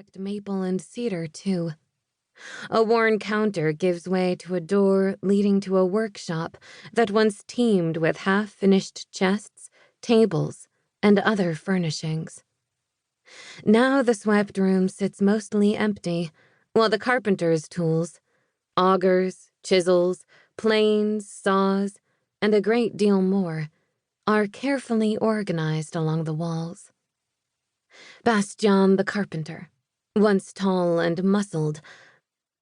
protect maple and cedar, too. A worn counter gives way to a door leading to a workshop that once teemed with half-finished chests, tables, and other furnishings. Now the swept room sits mostly empty, while the carpenter's tools, augers, chisels, planes, saws, and a great deal more, are carefully organized along the walls. Bastien the carpenter, once tall and muscled,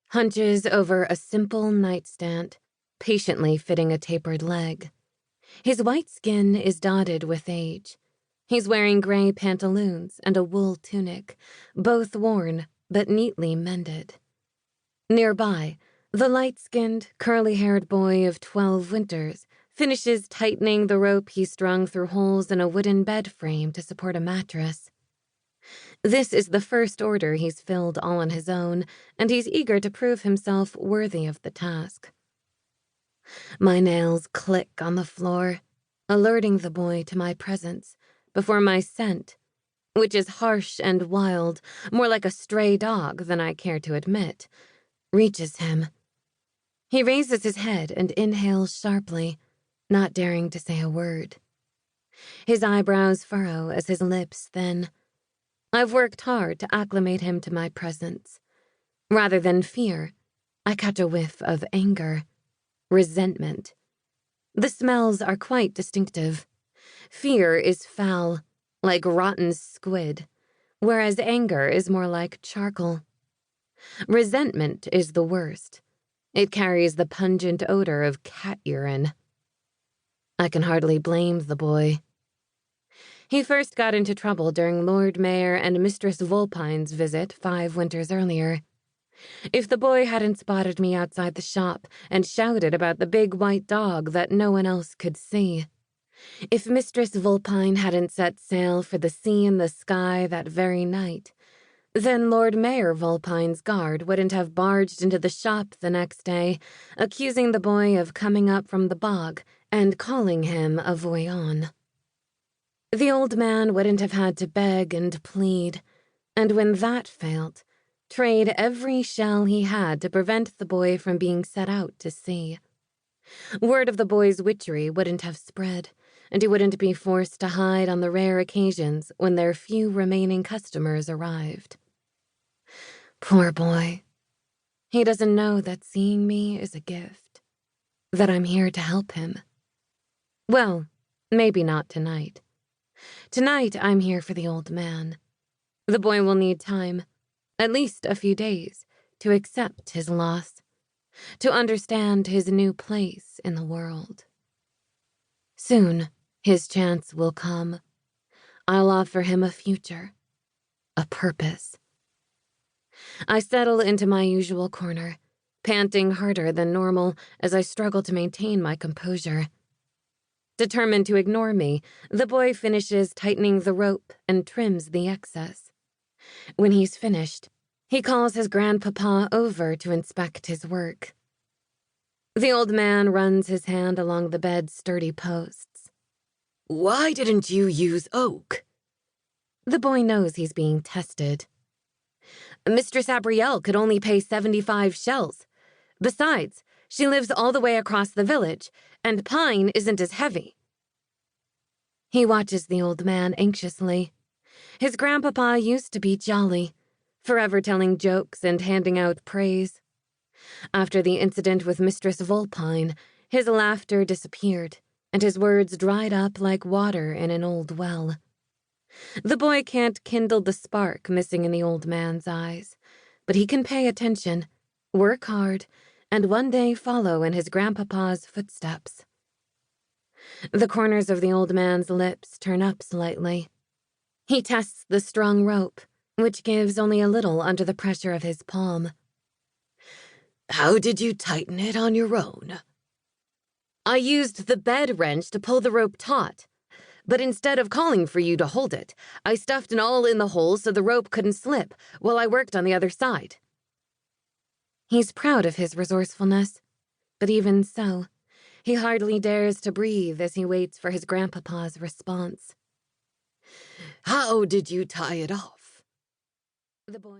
hunches over a simple nightstand, patiently fitting a tapered leg. His white skin is dotted with age. He's wearing gray pantaloons and a wool tunic, both worn but neatly mended. Nearby, the light-skinned, curly-haired boy of 12 winters finishes tightening the rope he strung through holes in a wooden bed frame to support a mattress. This is the first order he's filled all on his own, and he's eager to prove himself worthy of the task. My nails click on the floor, alerting the boy to my presence, before my scent, which is harsh and wild, more like a stray dog than I care to admit, reaches him. He raises his head and inhales sharply, not daring to say a word. His eyebrows furrow as his lips thin. I've worked hard to acclimate him to my presence. Rather than fear, I catch a whiff of anger, resentment. The smells are quite distinctive. Fear is foul, like rotten squid, whereas anger is more like charcoal. Resentment is the worst. It carries the pungent odor of cat urine. I can hardly blame the boy. He first got into trouble during Lord Mayor and Mistress Vulpine's visit 5 winters earlier. If the boy hadn't spotted me outside the shop and shouted about the big white dog that no one else could see. If Mistress Vulpine hadn't set sail for the sea and the sky that very night, then Lord Mayor Vulpine's guard wouldn't have barged into the shop the next day, accusing the boy of coming up from the bog and calling him a voyant. The old man wouldn't have had to beg and plead, and when that failed, trade every shell he had to prevent the boy from being set out to sea. Word of the boy's witchery wouldn't have spread, and he wouldn't be forced to hide on the rare occasions when their few remaining customers arrived. Poor boy. He doesn't know that seeing me is a gift, that I'm here to help him. Well, maybe not tonight. Tonight, I'm here for the old man. The boy will need time, at least a few days, to accept his loss, to understand his new place in the world. Soon, his chance will come. I'll offer him a future, a purpose. I settle into my usual corner, panting harder than normal as I struggle to maintain my composure. Determined to ignore me, the boy finishes tightening the rope and trims the excess. When he's finished, he calls his grandpapa over to inspect his work. The old man runs his hand along the bed's sturdy posts. "Why didn't you use oak?" The boy knows he's being tested. "Mistress Abrielle could only pay 75 shells. Besides, she lives all the way across the village, and pine isn't as heavy." He watches the old man anxiously. His grandpapa used to be jolly, forever telling jokes and handing out praise. After the incident with Mistress Vulpine, his laughter disappeared, and his words dried up like water in an old well. The boy can't kindle the spark missing in the old man's eyes, but he can pay attention, work hard, and one day follow in his grandpapa's footsteps. The corners of the old man's lips turn up slightly. He tests the strung rope, which gives only a little under the pressure of his palm. "How did you tighten it on your own?" "I used the bed wrench to pull the rope taut, but instead of calling for you to hold it, I stuffed an awl in the hole so the rope couldn't slip while I worked on the other side." He's proud of his resourcefulness, but even so, he hardly dares to breathe as he waits for his grandpapa's response. "How did you tie it off?" The boy